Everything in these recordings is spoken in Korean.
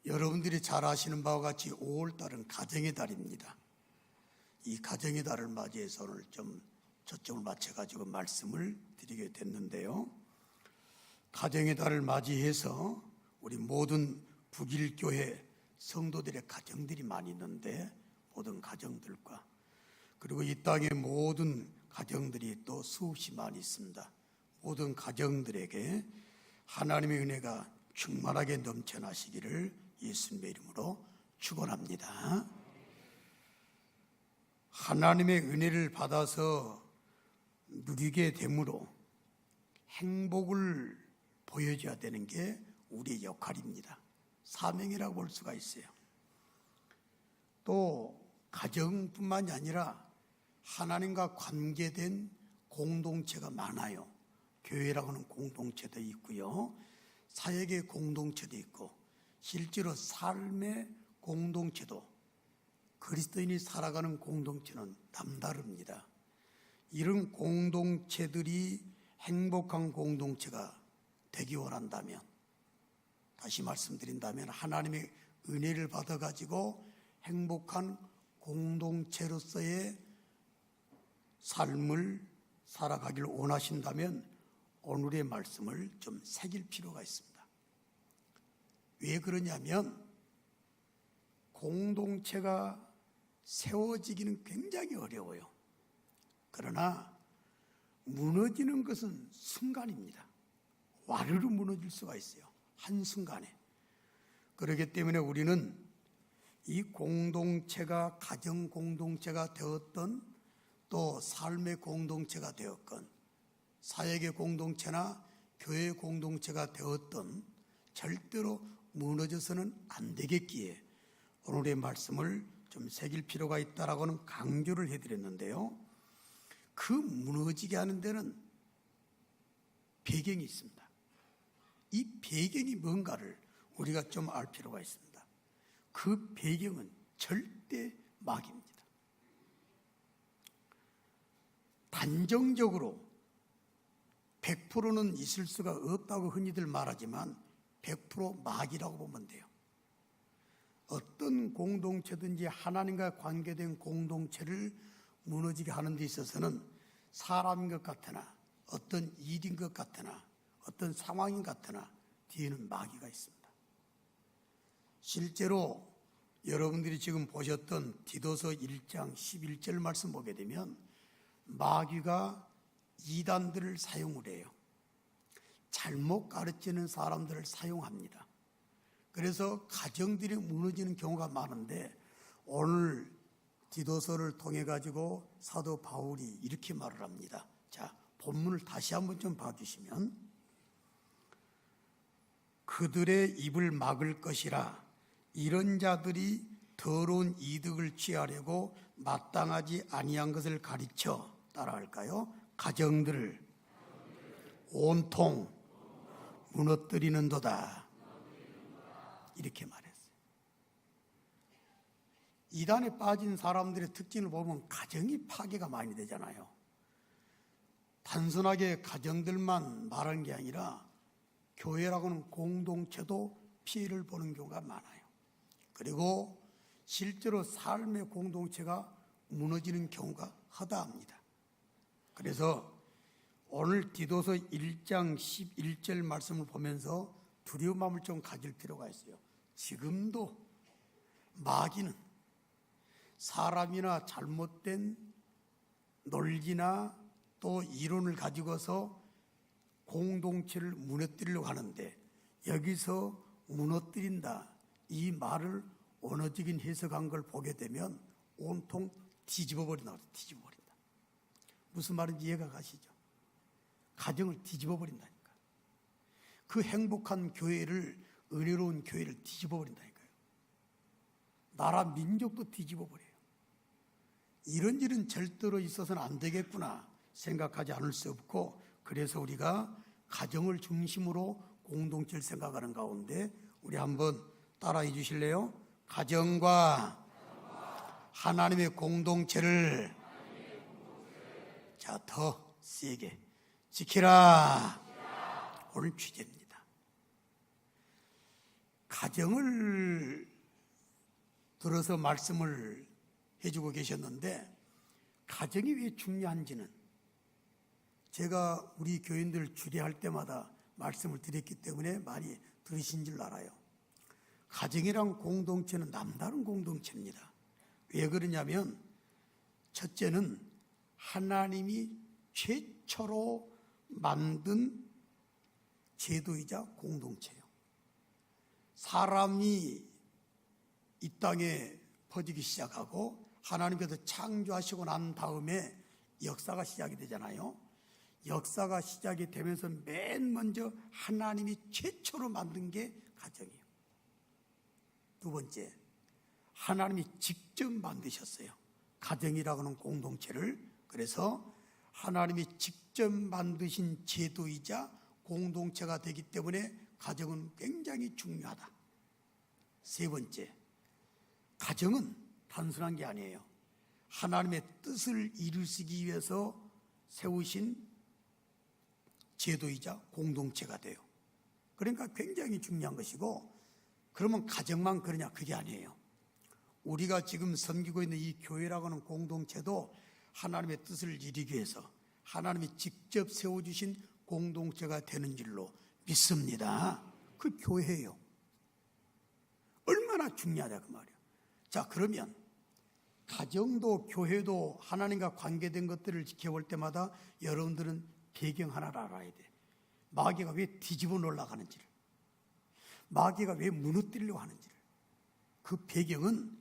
여러분들이 잘 아시는 바와 같이 5월달은 가정의 달입니다. 이 가정의 달을 맞이해서 오늘 좀 초점을 맞춰가지고 말씀을 드리게 됐는데요. 가정의 달을 맞이해서 우리 모든 북일교회 성도들의 가정들이 많이 있는데, 모든 가정들과 그리고 이 땅의 모든 가정들이 또 수없이 많이 있습니다. 모든 가정들에게 하나님의 은혜가 충만하게 넘쳐나시기를 예수님의 이름으로 축원합니다. 하나님의 은혜를 받아서 누리게 되므로 행복을 보여줘야 되는 게 우리의 역할입니다. 사명이라고 볼 수가 있어요. 또 가정뿐만이 아니라 하나님과 관계된 공동체가 많아요. 교회라고 하는 공동체도 있고요, 사역의 공동체도 있고, 실제로 삶의 공동체도, 그리스도인이 살아가는 공동체는 남다릅니다. 이런 공동체들이 행복한 공동체가 되기 원한다면, 다시 말씀드린다면 하나님의 은혜를 받아가지고 행복한 공동체로서의 삶을 살아가기를 원하신다면 오늘의 말씀을 좀 새길 필요가 있습니다. 왜 그러냐면 공동체가 세워지기는 굉장히 어려워요. 그러나 무너지는 것은 순간입니다. 와르르 무너질 수가 있어요, 한순간에. 그렇기 때문에 우리는 이 공동체가 가정 공동체가 되었던, 또 삶의 공동체가 되었건, 사역의 공동체나 교회 공동체가 되었던 절대로 무너져서는 안 되겠기에 오늘의 말씀을 좀 새길 필요가 있다라고는 강조를 해드렸는데요. 그 무너지게 하는 데는 배경이 있습니다. 이 배경이 뭔가를 우리가 좀 알 필요가 있습니다. 그 배경은 절대 마귀입니다. 단정적으로 100%는 있을 수가 없다고 흔히들 말하지만 100% 마귀라고 보면 돼요. 어떤 공동체든지 하나님과 관계된 공동체를 무너지게 하는 데 있어서는 사람인 것 같으나, 어떤 일인 것 같으나, 어떤 상황인 것 같으나 뒤에는 마귀가 있습니다. 실제로 여러분들이 지금 보셨던 디도서 1장 11절 말씀 보게 되면 마귀가 이단들을 사용을 해요. 잘못 가르치는 사람들을 사용합니다. 그래서 가정들이 무너지는 경우가 많은데, 오늘 디도서를 통해 가지고 사도 바울이 이렇게 말을 합니다. 자, 본문을 다시 한번 좀 봐주시면, 그들의 입을 막을 것이라 이런 자들이 더러운 이득을 취하려고 마땅하지 아니한 것을 가르쳐, 따라할까요? 가정들을 온통 무너뜨리는도다, 이렇게 말했어요. 이단에 빠진 사람들의 특징을 보면 가정이 파괴가 많이 되잖아요. 단순하게 가정들만 말하는 게 아니라 교회라고는 공동체도 피해를 보는 경우가 많아요. 그리고 실제로 삶의 공동체가 무너지는 경우가 허다합니다. 그래서 오늘 디도서 1장 11절 말씀을 보면서 두려운 마음을 좀 가질 필요가 있어요. 지금도 마귀는 사람이나 잘못된 논리나 또 이론을 가지고서 공동체를 무너뜨리려고 하는데, 여기서 무너뜨린다, 이 말을 언어적인 해석한 걸 보게 되면 온통 뒤집어버린다. 뒤집어버린다. 무슨 말인지 이해가 가시죠? 가정을 뒤집어버린다니까. 그 행복한 교회를, 은혜로운 교회를 뒤집어버린다니까요. 나라 민족도 뒤집어버려요. 이런 일은 절대로 있어서는 안 되겠구나 생각하지 않을 수 없고, 그래서 우리가 가정을 중심으로 공동체를 생각하는 가운데 우리 한번 따라해 주실래요? 가정과 하나님의 공동체를 자, 더 세게 지키라. 오늘 주제입니다. 가정을 들어서 말씀을 해주고 계셨는데, 가정이 왜 중요한지는 제가 우리 교인들 주례할 때마다 말씀을 드렸기 때문에 많이 들으신 줄 알아요. 가정이란 공동체는 남다른 공동체입니다. 왜 그러냐면, 첫째는 하나님이 최초로 만든 제도이자 공동체예요. 사람이 이 땅에 퍼지기 시작하고 하나님께서 창조하시고 난 다음에 역사가 시작이 되잖아요. 역사가 시작이 되면서 맨 먼저 하나님이 최초로 만든 게 가정이에요. 두 번째, 하나님이 직접 만드셨어요. 가정이라고 하는 공동체를. 그래서 하나님이 직접 만드신 제도이자 공동체가 되기 때문에 가정은 굉장히 중요하다. 세 번째, 가정은 단순한 게 아니에요. 하나님의 뜻을 이루시기 위해서 세우신 제도이자 공동체가 돼요. 그러니까 굉장히 중요한 것이고, 그러면 가정만 그러냐? 그게 아니에요. 우리가 지금 섬기고 있는 이 교회라고 하는 공동체도 하나님의 뜻을 이루기 위해서 하나님이 직접 세워주신 공동체가 되는 줄로 믿습니다. 그 교회예요. 얼마나 중요하다 그 말이에요. 자, 그러면 가정도 교회도 하나님과 관계된 것들을 지켜볼 때마다 여러분들은 배경 하나를 알아야 돼. 마귀가 왜 뒤집어 올라가는지를, 마귀가 왜 무너뜨리려고 하는지를. 그 배경은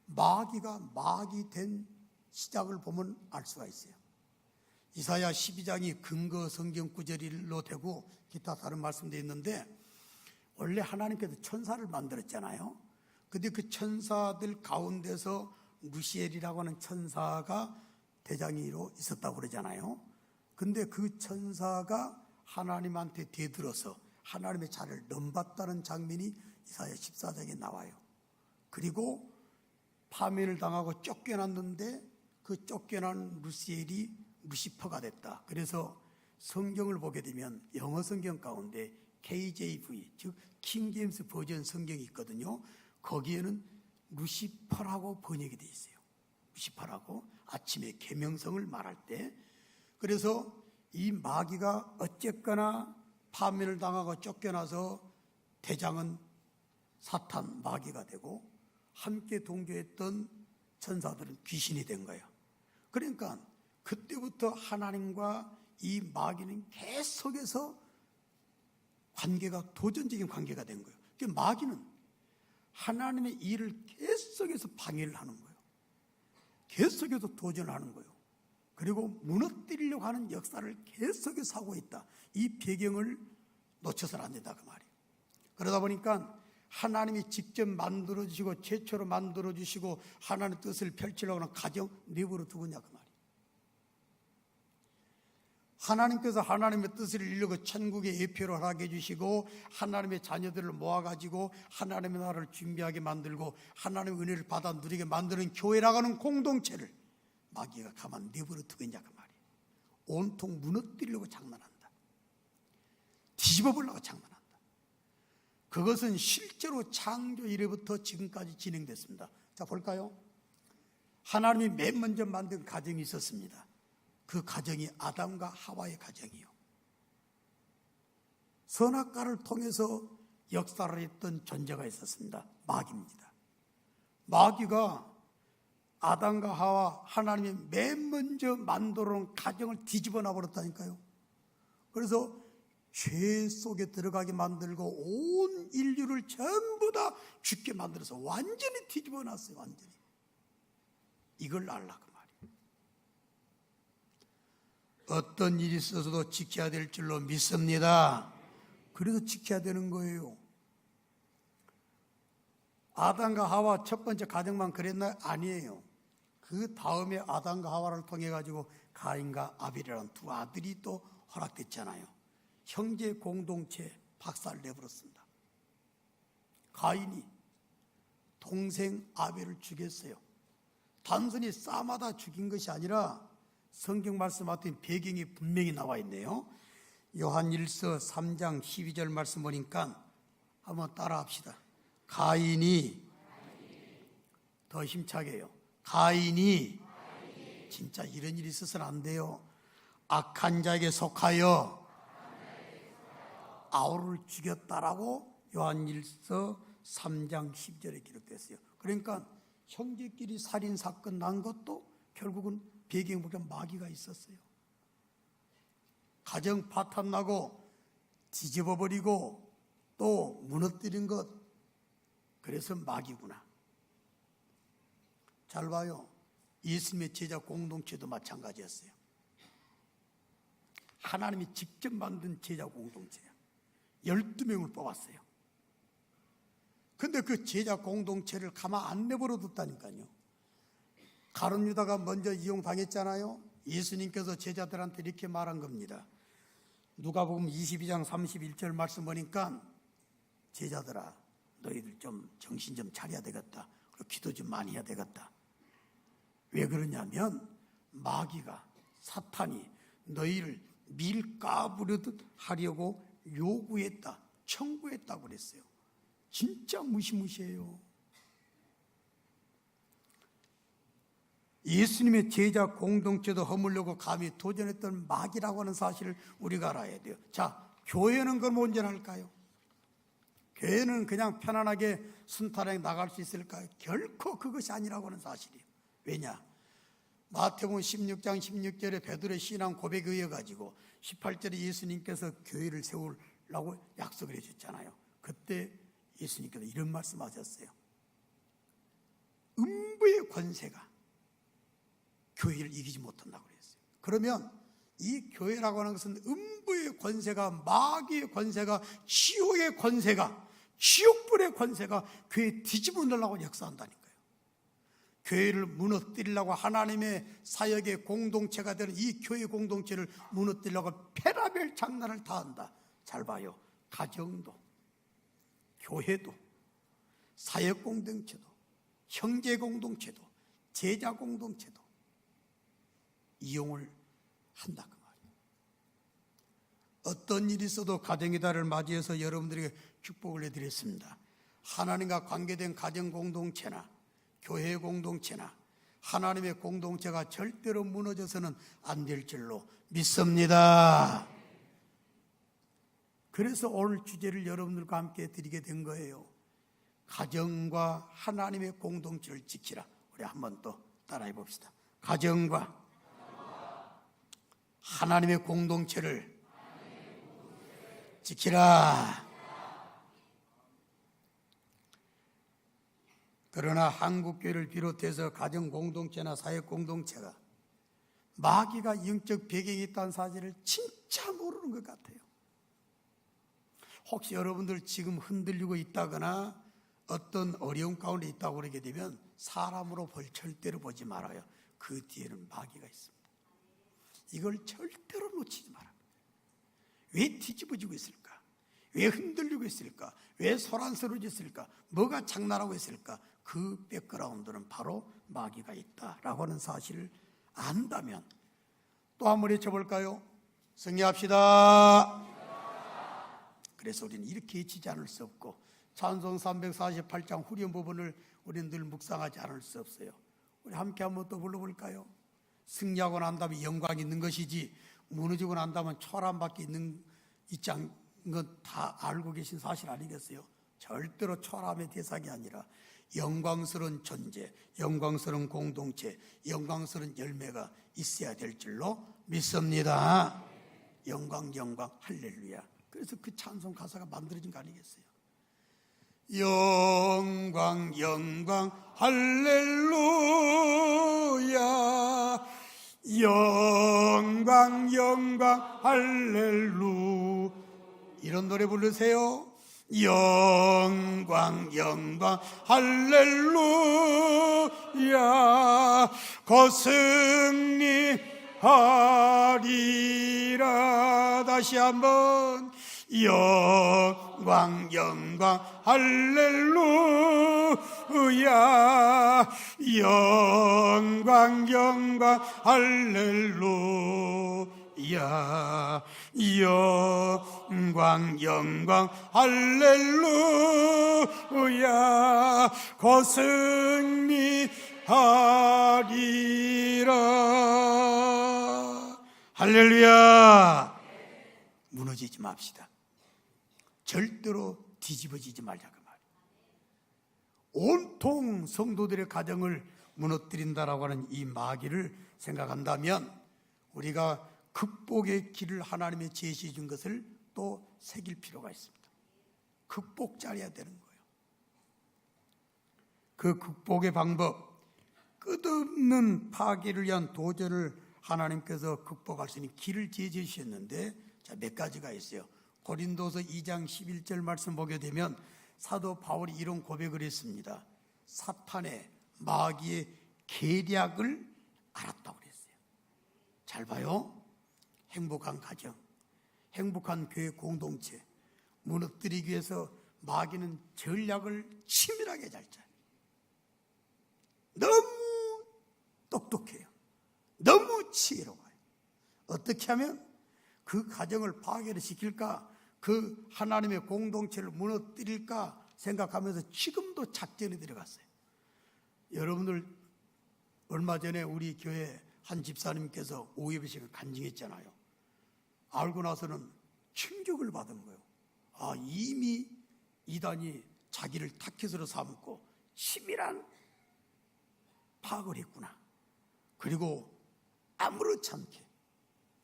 마귀가 마귀 된 시작을 보면 알 수가 있어요. 이사야 12장이 근거 성경 구절로 되고 기타 다른 말씀도 있는데, 원래 하나님께서 천사를 만들었잖아요. 근데 그 천사들 가운데서 루시엘이라고 하는 천사가 대장이로 있었다고 그러잖아요. 근데 그 천사가 하나님한테 대들어서 하나님의 자를 넘봤다는 장면이 이사야 14장에 나와요. 그리고 파면을 당하고 쫓겨났는데 그 쫓겨난 루시엘이 루시퍼가 됐다. 그래서 성경을 보게 되면 영어 성경 가운데 KJV, 즉 킹제임스 버전 성경이 있거든요. 거기에는 루시퍼라고 번역이 되어 있어요. 루시퍼라고 아침에 계명성을 말할 때. 그래서 이 마귀가 어쨌거나 파면을 당하고 쫓겨나서 대장은 사탄, 마귀가 되고 함께 동조했던 천사들은 귀신이 된 거예요. 그러니까 그때부터 하나님과 이 마귀는 계속해서 관계가 도전적인 관계가 된 거예요. 그러니까 마귀는 하나님의 일을 계속해서 방해를 하는 거예요. 계속해서 도전을 하는 거예요. 그리고 무너뜨리려고 하는 역사를 계속해서 하고 있다. 이 배경을 놓쳐서는 안 된다 그 말이에요. 그러다 보니까 하나님이 직접 만들어주시고 최초로 만들어주시고 하나님의 뜻을 펼치려고 하는 가정 내버려 두고냐 그 말이에요. 하나님께서 하나님의 뜻을 이루고 천국의 예표를 허락해 주시고 하나님의 자녀들을 모아가지고 하나님의 나라를 준비하게 만들고 하나님의 은혜를 받아 누리게 만드는 교회라고 하는 공동체를 마귀가 가만 내버려 두겠냐 그 말이에요. 온통 무너뜨리려고 장난한다. 뒤집어보려고 장난한다. 그것은 실제로 창조 이래부터 지금까지 진행됐습니다. 자, 볼까요? 하나님이 맨 먼저 만든 가정이 있었습니다. 그 가정이 아담과 하와의 가정이요. 선악과를 통해서 역사를 했던 존재가 있었습니다. 마귀입니다. 마귀가 아담과 하와, 하나님이 맨 먼저 만들어 놓은 가정을 뒤집어 놔버렸다니까요. 그래서 죄 속에 들어가게 만들고 온 인류를 전부 다 죽게 만들어서 완전히 뒤집어 놨어요. 완전히. 이걸 알라 그 말이에요. 어떤 일이 있어서도 지켜야 될 줄로 믿습니다. 그래서 지켜야 되는 거예요. 아담과 하와 첫 번째 가정만 그랬나요? 아니에요. 그 다음에 아담과 하와를 통해 가지고 가인과 아벨이라는 두 아들이 또 허락됐잖아요. 형제 공동체 박살 내버렸습니다. 가인이 동생 아벨을 죽였어요. 단순히 싸마다 죽인 것이 아니라 성경 말씀하신 배경이 분명히 나와 있네요. 요한 1서 3장 12절 말씀 보니까 한번 따라 합시다. 가인이 더 힘차게요. 가인이 진짜 이런 일이 있어서는 안 돼요. 악한 자에게 속하여 아울을 죽였다라고 요한일서 3장 10절에 기록됐어요. 그러니까 형제끼리 살인사건 난 것도 결국은 배경에 보면 마귀가 있었어요. 가정 파탄나고 뒤집어버리고 또 무너뜨린 것, 그래서 마귀구나. 잘 봐요. 예수님의 제자 공동체도 마찬가지였어요. 하나님이 직접 만든 제자 공동체야. 12명을 뽑았어요. 근데 그 제자 공동체를 가만 안 내버려 뒀다니까요. 가룟 유다가 먼저 이용당했잖아요. 예수님께서 제자들한테 이렇게 말한 겁니다. 누가복음 22장 31절 말씀 보니까 제자들아, 너희들 좀 정신 좀 차려야 되겠다. 그리고 기도 좀 많이 해야 되겠다. 왜 그러냐면 마귀가, 사탄이 너희를 밀가부르듯 하려고 요구했다, 청구했다고 그랬어요. 진짜 무시무시해요. 예수님의 제자 공동체도 허물려고 감히 도전했던 마귀라고 하는 사실을 우리가 알아야 돼요. 자, 교회는 그럼 온전할까요? 교회는 그냥 편안하게 순탄하게 나갈 수 있을까요? 결코 그것이 아니라고 하는 사실이에요. 왜냐? 마태복음 16장 16절에 베드로의 신앙 고백에 의해 가지고 18절에 예수님께서 교회를 세우려고 약속을 해줬잖아요. 그때 예수님께서 이런 말씀하셨어요. 음부의 권세가 교회를 이기지 못한다고 그랬어요. 그러면 이 교회라고 하는 것은 음부의 권세가, 마귀의 권세가, 지옥의 권세가, 지옥불의 권세가 교회에 뒤집어 놓으려고 역사한다니까요. 교회를 무너뜨리려고, 하나님의 사역의 공동체가 되는 이 교회 공동체를 무너뜨리려고 페라벨 장난을 다 한다. 잘 봐요. 가정도, 교회도, 사역 공동체도, 형제 공동체도, 제자 공동체도 이용을 한다 그 말이에요. 어떤 일이 있어도 가정의 달을 맞이해서 여러분들에게 축복을 해드렸습니다. 하나님과 관계된 가정 공동체나 교회 공동체나 하나님의 공동체가 절대로 무너져서는 안 될 줄로 믿습니다. 그래서 오늘 주제를 여러분들과 함께 드리게 된 거예요. 가정과 하나님의 공동체를 지키라. 우리 한번 또 따라해 봅시다. 가정과 하나님의 공동체를 지키라. 그러나 한국교회를 비롯해서 가정 공동체나 사회 공동체가 마귀가 영적 배경이 있다는 사실을 진짜 모르는 것 같아요. 혹시 여러분들 지금 흔들리고 있다거나 어떤 어려움 가운데 있다고 그러게 되면 사람으로 절대로 보지 말아요. 그 뒤에는 마귀가 있습니다. 이걸 절대로 놓치지 마라. 왜 뒤집어지고 있을까? 왜 흔들리고 있을까? 왜 소란스러워졌을까? 뭐가 장난하고 있을까? 그 백그라운드는 바로 마귀가 있다라고 하는 사실을 안다면 또 한 번 외쳐볼까요? 승리합시다. 그래서 우리는 이렇게 외치지 않을 수 없고 찬송 348장 후렴 부분을 우리는 늘 묵상하지 않을 수 없어요. 우리 함께 한번 또 불러볼까요? 승리하고 난 다음에 영광이 있는 것이지 무너지고 난 다음에 초라함밖에 있지 않은 건 다 알고 계신 사실 아니겠어요? 절대로 초라함의 대상이 아니라 영광스러운 존재, 영광스러운 공동체, 영광스러운 열매가 있어야 될 줄로 믿습니다. 영광, 영광, 할렐루야. 그래서 그 찬송 가사가 만들어진 거 아니겠어요? 영광, 영광, 할렐루야. 영광, 영광, 할렐루. 이런 노래 부르세요. 영광, 영광, 할렐루야. 곧 승리하리라. 다시 한번. 영광, 영광, 할렐루야. 영광, 영광, 할렐루야. 영광 영광 할렐루야 곧 승리하리라. 할렐루야. 무너지지 맙시다. 절대로 뒤집어지지 말자 그 말이에요. 온통 성도들의 가정을 무너뜨린다라고 하는 이 마귀를 생각한다면 우리가 극복의 길을 하나님이 제시해 준 것을 또 새길 필요가 있습니다. 극복 잘해야 되는 거예요. 그 극복의 방법, 끝없는 파괴를 위한 도전을 하나님께서 극복할 수 있는 길을 제시해 주셨는데 몇 가지가 있어요. 고린도서 2장 11절 말씀 보게 되면 사도 바울이 이런 고백을 했습니다. 사탄의 마귀의 계략을 알았다고 그랬어요. 잘 봐요. 행복한 가정, 행복한 교회 공동체 무너뜨리기 위해서 마귀는 전략을 치밀하게 잘 짜요. 너무 똑똑해요. 너무 지혜로워요. 어떻게 하면 그 가정을 파괴를 시킬까, 그 하나님의 공동체를 무너뜨릴까 생각하면서 지금도 작전에 들어갔어요. 여러분들 얼마 전에 우리 교회 한 집사님께서 오해배식을 간증했잖아요. 알고 나서는 충격을 받은 거예요. 아, 이미 이단이 자기를 타깃으로 삼고 치밀한 파악을 했구나. 그리고 아무렇지 않게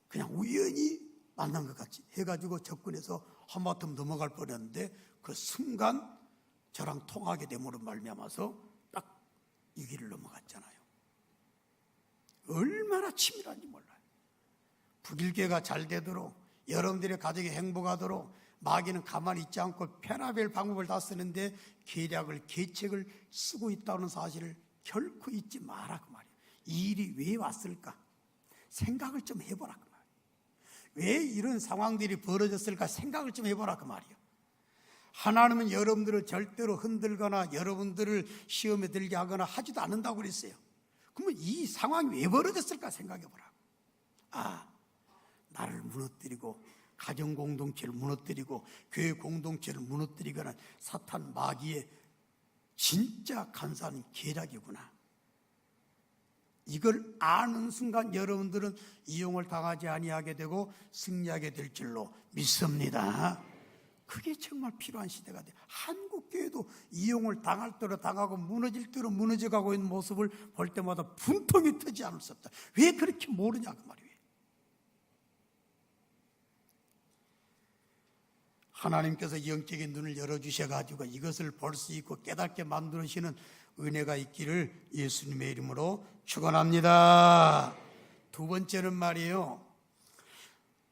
그냥 우연히 만난 것 같이 해가지고 접근해서 한바탕 넘어갈 뻔했는데 그 순간 저랑 통하게 됨으로 말미암아서 딱 이 길을 넘어갔잖아요. 얼마나 치밀한지 몰라요. 북일계가 잘 되도록, 여러분들의 가정이 행복하도록 마귀는 가만히 있지 않고 편하별 방법을 다 쓰는데 계략을, 계책을 쓰고 있다는 사실을 결코 잊지 마라 그 말이에요. 이 일이 왜 왔을까? 생각을 좀 해보라 그 말이에요. 왜 이런 상황들이 벌어졌을까? 생각을 좀 해보라 그 말이에요. 하나님은 여러분들을 절대로 흔들거나 여러분들을 시험에 들게 하거나 하지도 않는다고 그랬어요. 그러면 이 상황이 왜 벌어졌을까 생각해보라. 아, 나를 무너뜨리고 가정 공동체를 무너뜨리고 교회 공동체를 무너뜨리거나 사탄 마귀의 진짜 간사한 계략이구나. 이걸 아는 순간 여러분들은 이용을 당하지 아니하게 되고 승리하게 될 줄로 믿습니다. 그게 정말 필요한 시대가 돼요. 한국교회도 이용을 당할 대로 당하고 무너질 대로 무너져가고 있는 모습을 볼 때마다 분통이 터지 않을 수 없다. 왜 그렇게 모르냐 그 말이에요. 하나님께서 영적인 눈을 열어주셔가지고 이것을 볼 수 있고 깨닫게 만들어주시는 은혜가 있기를 예수님의 이름으로 축원합니다. 두 번째는 말이에요.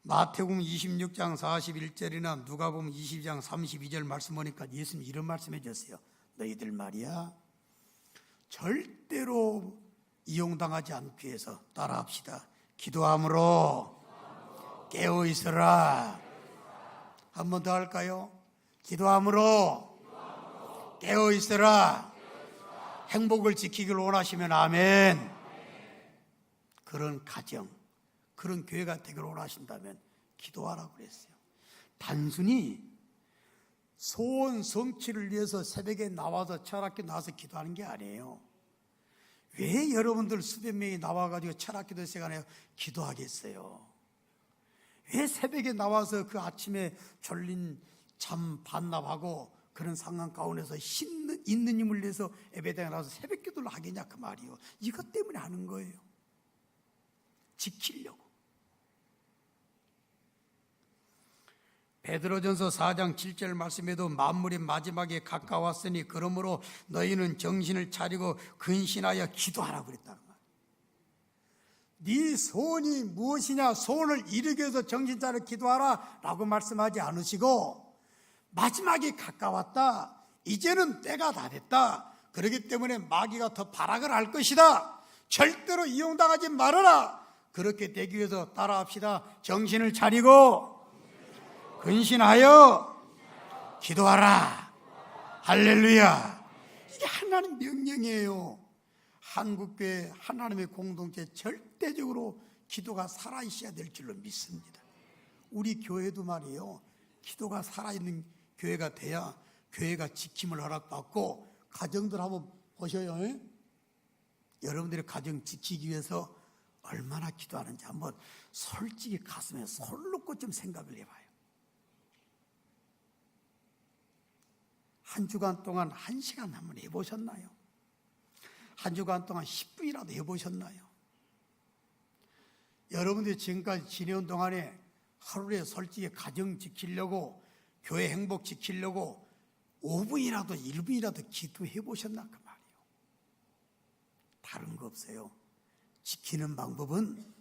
마태복음 26장 41절이나 누가복음 22장 32절 말씀 보니까 예수님 이런 말씀해 주셨어요. 너희들 말이야 절대로 이용당하지 않기 위해서 따라합시다. 기도함으로 깨어 있어라. 한 번 더 할까요? 기도함으로 깨어 있어라. 행복을 지키길 원하시면 아멘. 그런 가정, 그런 교회가 되기를 원하신다면 기도하라고 그랬어요. 단순히 소원 성취를 위해서 새벽에 나와서 철학기 나와서 기도하는 게 아니에요. 왜 여러분들 수백 명이 나와가지고 철학기도 시간에 기도하겠어요? 왜 새벽에 나와서 그 아침에 졸린 잠 반납하고 그런 상황 가운데서 있는 힘을 내서 예배당에 나와서 새벽 기도를 하겠냐 그 말이에요. 이것 때문에 하는 거예요. 지키려고. 베드로전서 4장 7절 말씀에도 만물이 마지막에 가까웠으니 그러므로 너희는 정신을 차리고 근신하여 기도하라고 그랬다는 거예요. 네 소원이 무엇이냐, 소원을 이루기 위해서 정신 차려 기도하라 라고 말씀하지 않으시고 마지막에 가까웠다, 이제는 때가 다 됐다, 그렇기 때문에 마귀가 더 발악을 할 것이다, 절대로 이용당하지 말아라, 그렇게 되기 위해서 따라합시다. 정신을 차리고 근신하여 기도하라. 할렐루야. 이게 하나님 명령이에요. 한국교회 하나님의 공동체 절대적으로 기도가 살아있어야 될 줄로 믿습니다. 우리 교회도 말이에요, 기도가 살아있는 교회가 돼야 교회가 지킴을 허락받고, 가정들 한번 보셔요. 여러분들의 가정 지키기 위해서 얼마나 기도하는지 한번 솔직히 가슴에 손 놓고 좀 생각을 해봐요. 한 주간 동안 1시간 한번 해보셨나요? 한 주간 동안 10분이라도 해보셨나요? 여러분들이 지금까지 지내온 동안에 하루에 솔직히 가정 지키려고, 교회 행복 지키려고 5분이라도 1분이라도 기도해 보셨나 그 말이에요. 다른 거 없어요. 지키는 방법은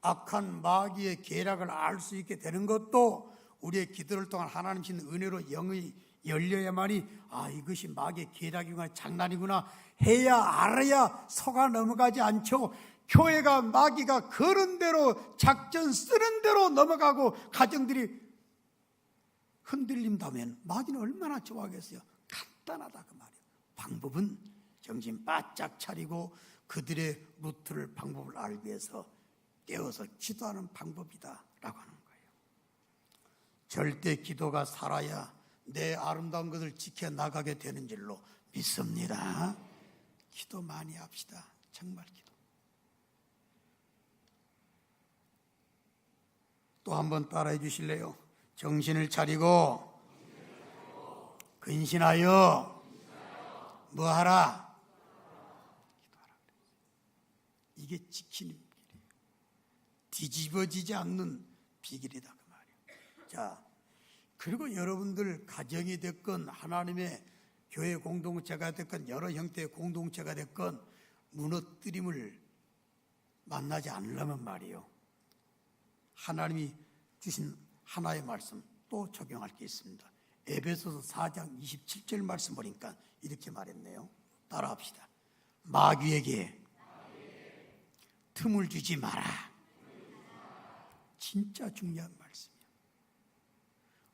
악한 마귀의 계략을 알 수 있게 되는 것도 우리의 기도를 통한 하나님 주신 은혜로 영이 열려야만이, 아, 이것이 마귀의 계략이구나, 장난이구나 해야, 알아야 속아 넘어가지 않죠. 교회가 마귀가 그런 대로 작전 쓰는 대로 넘어가고 가정들이 흔들린다면 마귀는 얼마나 좋아하겠어요. 간단하다 그 말이에요. 방법은 정신 바짝 차리고 그들의 루트를, 방법을 알기 위해서 깨워서 기도하는 방법이다 라고 하는 거예요. 절대 기도가 살아야 내 아름다운 것을 지켜나가게 되는 줄로 믿습니다. 기도 많이 합시다. 정말 기도. 또 한번 따라해 주실래요? 정신을 차리고 근신하여 뭐하라? 기도하라. 이게 지키는 비결이에요. 뒤집어지지 않는 비결이다 그 말이에요. 자, 그리고 여러분들 가정이 됐건 하나님의 교회 공동체가 됐건 여러 형태의 공동체가 됐건 무너뜨림을 만나지 않으려면 말이에요, 하나님이 주신 하나의 말씀 또 적용할 게 있습니다. 에베소서 4장 27절 말씀 보니까 이렇게 말했네요. 따라합시다. 마귀에게 틈을 주지 마라. 진짜 중요한 말씀이에요.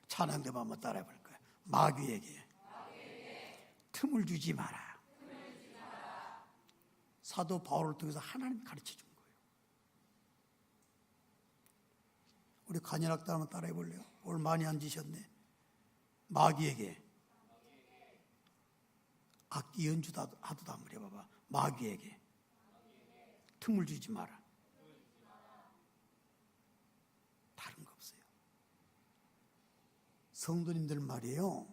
찬양대만 한번 따라해 볼까요? 마귀에게 틈을 주지 마라. 사도 바울을 통해서 하나님 가르쳐 준 거예요. 우리 간현악단 한번 따라해 볼래요? 오늘 많이 앉으셨네. 마귀에게, 악기 연주도 하도 한번 해봐봐. 마귀에게 틈을 주지 마라. 다른 거 없어요. 성도님들 말이에요,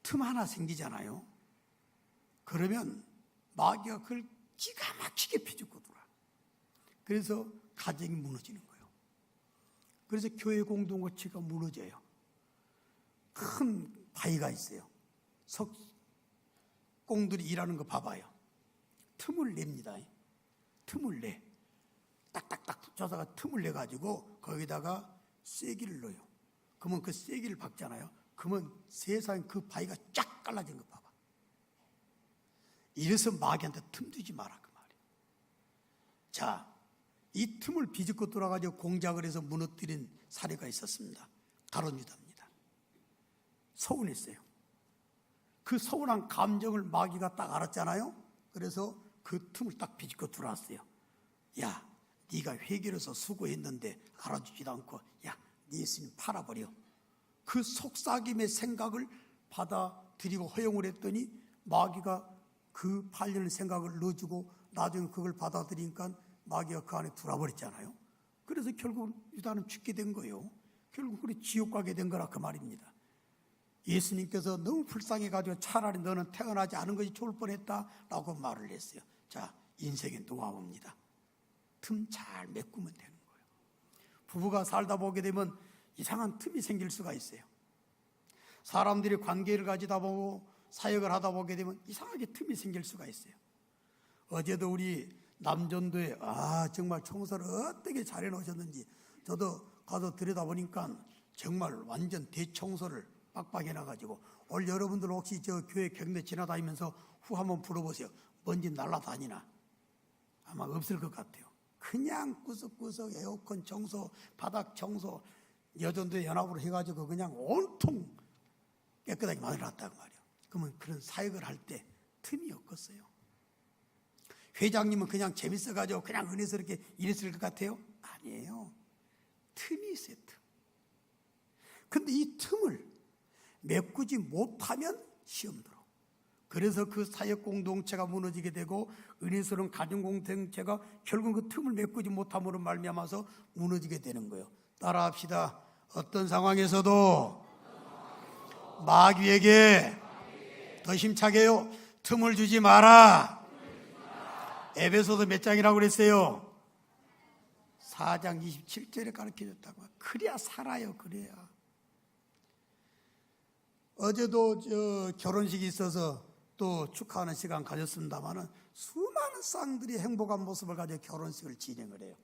틈 하나 생기잖아요. 그러면 마귀가 그걸 기가 막히게 비집고 돌아. 그래서 가정이 무너지는 거예요. 그래서 교회 공동체가 무너져요. 큰 바위가 있어요. 석공들이 일하는 거 봐봐요. 틈을 냅니다. 틈을 내. 딱딱딱 붙여다가 틈을 내가지고 거기다가 쐐기를 넣어요. 그러면 그 쐐기를 박잖아요. 그러면 세상에 그 바위가 쫙 갈라진 거 봐봐. 이래서 마귀한테 틈 두지 마라 그 말이에요. 자, 이 틈을 비집고 돌아가지고 공작을 해서 무너뜨린 사례가 있었습니다. 가룟 유다입니다. 서운했어요. 그 서운한 감정을 마귀가 딱 알았잖아요. 그래서 그 틈을 딱 비집고 들어왔어요. 야, 네가 회개로서 수고했는데 알아주지도 않고, 야, 네 예수님 팔아버려. 그 속삭임의 생각을 받아들이고 허용을 했더니 마귀가 그 팔려는 생각을 넣어주고 나중에 그걸 받아들이니까 마귀가 그 안에 들어와버렸잖아요. 그래서 결국 유다는 죽게 된 거예요. 결국 그래 지옥 가게 된 거라 그 말입니다. 예수님께서 너무 불쌍해가지고 차라리 너는 태어나지 않은 것이 좋을 뻔했다라고 말을 했어요. 자, 인생의 노하우입니다. 틈 잘 메꾸면 되는 거예요. 부부가 살다 보게 되면 이상한 틈이 생길 수가 있어요. 사람들이 관계를 가지다 보고 사역을 하다 보게 되면 이상하게 틈이 생길 수가 있어요. 어제도 우리 남전도에 정말 청소를 어떻게 잘 해놓으셨는지 저도 가서 들여다보니까 정말 완전 대청소를 빡빡 해놔가지고, 오늘 여러분들 혹시 저 교회 경내 지나다니면서 후 한번 불어보세요. 먼지 날아다니나? 아마 없을 것 같아요. 그냥 구석구석 에어컨 청소, 바닥 청소, 여전도에 연합으로 해가지고 그냥 온통 깨끗하게 만들어놨다고 말이에요. 그러면 그런 사역을 할 때 틈이 없겠어요. 회장님은 그냥 재밌어가지고 그냥 은혜스럽게 일했을 것 같아요? 아니에요. 틈이 있어요, 틈. 근데 이 틈을 메꾸지 못하면 시험 들어. 그래서 그 사역 공동체가 무너지게 되고 은혜스러운 가정 공동체가 결국 그 틈을 메꾸지 못함으로 말미암아서 무너지게 되는 거예요. 따라합시다. 어떤 상황에서도 마귀에게 더 힘차게요, 틈을 주지 마라. 에베소서 몇 장이라고 그랬어요? 4장 27절에 가르쳐줬다고. 그래야 살아요. 그래야. 어제도 결혼식이 있어서 또 축하하는 시간 가졌습니다만 수많은 쌍들이 행복한 모습을 가지고 결혼식을 진행을 해요.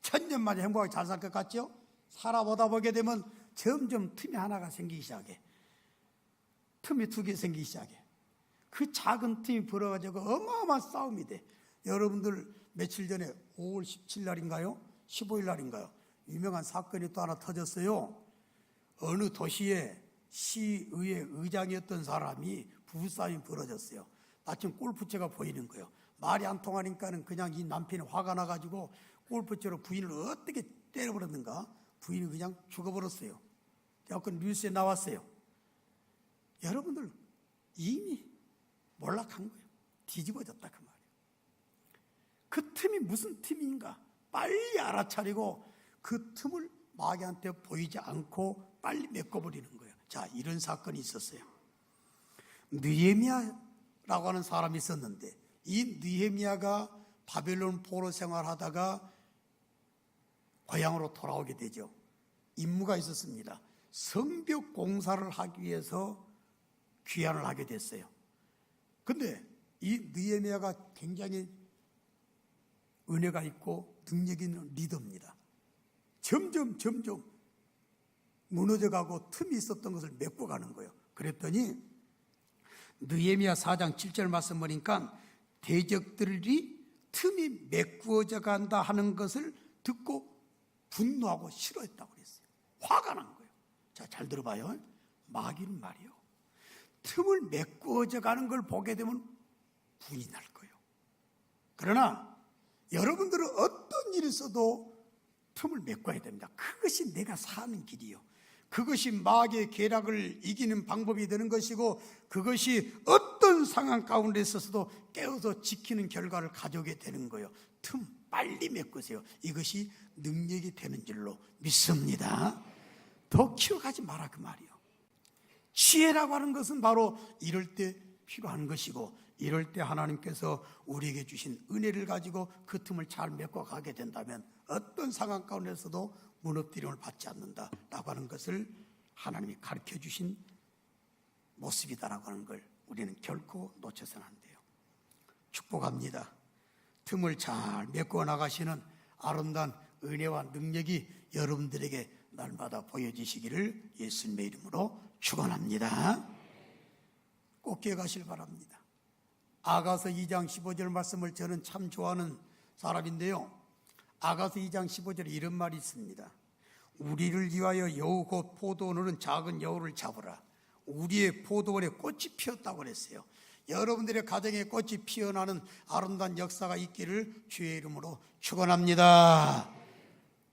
천년 만에 행복하게 잘 살 것 같죠? 살아보다 보게 되면 점점 틈이 하나가 생기기 시작해. 틈이 2개 생기기 시작해. 그 작은 틈이 벌어가지고 어마어마한 싸움이 돼. 여러분들 며칠 전에 5월 17일 날인가요? 15일 날인가요? 유명한 사건이 또 하나 터졌어요. 어느 도시에 시의회 의장이었던 사람이 부부싸움이 벌어졌어요. 마침 골프채가 보이는 거예요. 말이 안 통하니까는 그냥 이 남편이 화가 나가지고 골프채로 부인을 어떻게 때려버렸는가? 부인이 그냥 죽어버렸어요. 그 뉴스에 나왔어요. 여러분들 이미 몰락한 거예요. 뒤집어졌다 그 말이에요. 그 틈이 무슨 틈인가? 빨리 알아차리고 그 틈을 마귀한테 보이지 않고 빨리 메꿔버리는 거예요. 자, 이런 사건이 있었어요. 느헤미야라고 하는 사람이 있었는데 이 느헤미야가 바벨론 포로 생활하다가 고향으로 돌아오게 되죠. 임무가 있었습니다. 성벽 공사를 하기 위해서 귀환을 하게 됐어요. 근데 이 느헤미야가 굉장히 은혜가 있고 능력 있는 리더입니다. 점점 무너져가고 틈이 있었던 것을 메꿔가는 거예요. 그랬더니 느헤미야 4장 7절 말씀 보니까 대적들이 틈이 메꾸어져 간다 하는 것을 듣고 분노하고 싫어했다고 그랬어요. 화가 난 거예요. 자, 잘 들어봐요. 마귀는 말이요, 틈을 메꾸어져 가는 걸 보게 되면 분이 날 거예요. 그러나 여러분들은 어떤 일이 있어도 틈을 메꿔야 됩니다. 그것이 내가 사는 길이요. 그것이 마귀의 계략을 이기는 방법이 되는 것이고 그것이 어떤 상황 가운데 있어서도 깨어서 지키는 결과를 가져오게 되는 거예요. 틈 빨리 메꾸세요. 이것이 능력이 되는 줄로 믿습니다. 더 키워가지 마라 그 말이요. 지혜라고 하는 것은 바로 이럴 때 필요한 것이고 이럴 때 하나님께서 우리에게 주신 은혜를 가지고 그 틈을 잘 메꿔가게 된다면 어떤 상황 가운데서도 무너뜨림을 받지 않는다라고 하는 것을 하나님이 가르쳐 주신 모습이다라고 하는 걸 우리는 결코 놓쳐서는 안 돼요. 축복합니다. 틈을 잘 메꿔 나가시는 아름다운 은혜와 능력이 여러분들에게 날마다 보여지시기를 예수님의 이름으로 축원합니다. 꼭 기억하실 바랍니다. 아가서 2장 15절 말씀을 저는 참 좋아하는 사람인데요. 아가서 2장 15절에 이런 말이 있습니다. 우리를 위하여 여우 곧 포도원은 작은 여우를 잡으라. 우리의 포도원에 꽃이 피었다고 그랬어요. 여러분들의 가정에 꽃이 피어나는 아름다운 역사가 있기를 주의 이름으로 축원합니다.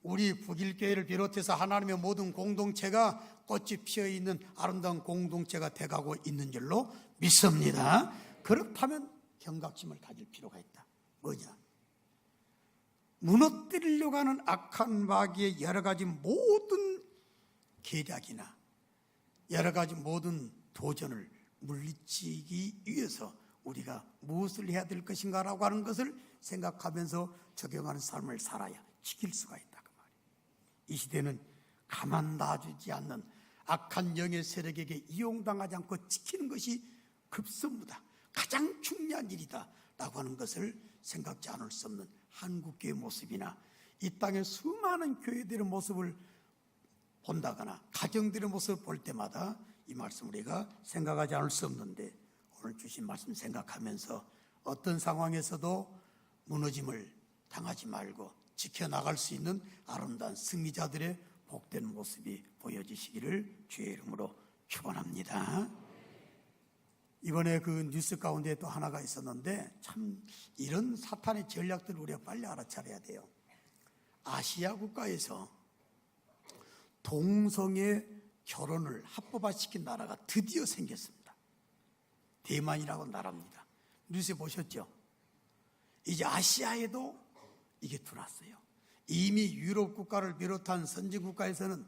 우리 북일교회를 비롯해서 하나님의 모든 공동체가 꽃이 피어있는 아름다운 공동체가 돼가고 있는 줄로 믿습니다. 그렇다면 경각심을 가질 필요가 있다. 뭐냐? 무너뜨리려고 하는 악한 마귀의 여러 가지 모든 계략이나 여러 가지 모든 도전을 물리치기 위해서 우리가 무엇을 해야 될 것인가라고 하는 것을 생각하면서 적용하는 삶을 살아야 지킬 수가 있다 그 말이에요. 이 시대는 가만 놔주지 않는 악한 영의 세력에게 이용당하지 않고 지키는 것이 급선무다, 가장 중요한 일이다 라고 하는 것을 생각지 않을 수 없는 한국교회의 모습이나 이 땅의 수많은 교회들의 모습을 본다거나 가정들의 모습을 볼 때마다 이 말씀 우리가 생각하지 않을 수 없는데, 오늘 주신 말씀 생각하면서 어떤 상황에서도 무너짐을 당하지 말고 지켜나갈 수 있는 아름다운 승리자들의 복된 모습이 보여지시기를 주의 이름으로 축원합니다. 이번에 그 뉴스 가운데 또 하나가 있었는데 참 이런 사탄의 전략들을 우리가 빨리 알아차려야 돼요. 아시아 국가에서 동성애 결혼을 합법화시킨 나라가 드디어 생겼습니다. 대만이라고 나라입니다. 뉴스에 보셨죠? 이제 아시아에도 이게 들어왔어요. 이미 유럽 국가를 비롯한 선진 국가에서는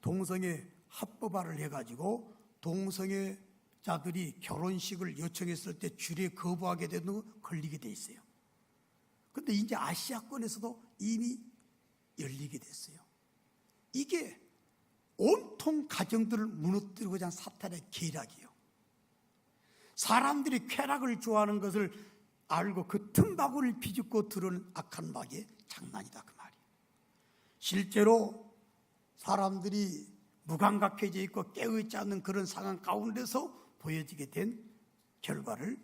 동성애 합법화를 해가지고 동성애자들이 결혼식을 요청했을 때 줄에 거부하게 되는 거 걸리게 돼 있어요. 그런데 이제 아시아권에서도 이미 열리게 됐어요. 이게 온통 가정들을 무너뜨리고자 한 사탄의 계략이에요. 사람들이 쾌락을 좋아하는 것을 알고 그 틈바구니를 비집고 들어오는 악한 마귀의 장난이다 그 말이에요. 실제로 사람들이 무감각해져 있고 깨어있지 않는 그런 상황 가운데서 보여지게 된 결과를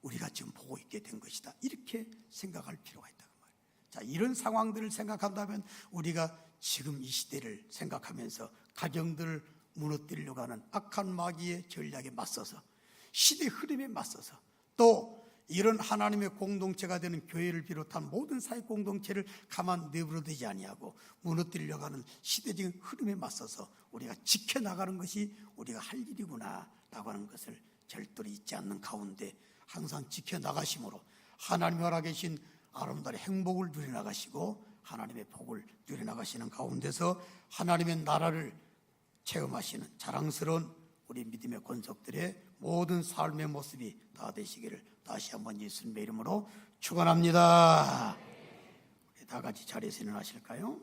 우리가 지금 보고 있게 된 것이다. 이렇게 생각할 필요가 있다 그 말이에요. 자, 이런 상황들을 생각한다면 우리가 지금 이 시대를 생각하면서 가정들을 무너뜨리려고 하는 악한 마귀의 전략에 맞서서 시대 흐름에 맞서서 또 이런 하나님의 공동체가 되는 교회를 비롯한 모든 사회 공동체를 가만 내버려두지 아니하고 무너뜨리려고 하는 시대적인 흐름에 맞서서 우리가 지켜나가는 것이 우리가 할 일이구나 라고 하는 것을 절대로 잊지 않는 가운데 항상 지켜나가심으로 하나님이 허락하신 아름다운 행복을 누려나가시고 하나님의 복을 누려나가시는 가운데서 하나님의 나라를 체험하시는 자랑스러운 우리 믿음의 권속들의 모든 삶의 모습이 다 되시기를 다시 한번 예수님의 이름으로 축원합니다. 우리 다 같이 자리에서 일어나실까요?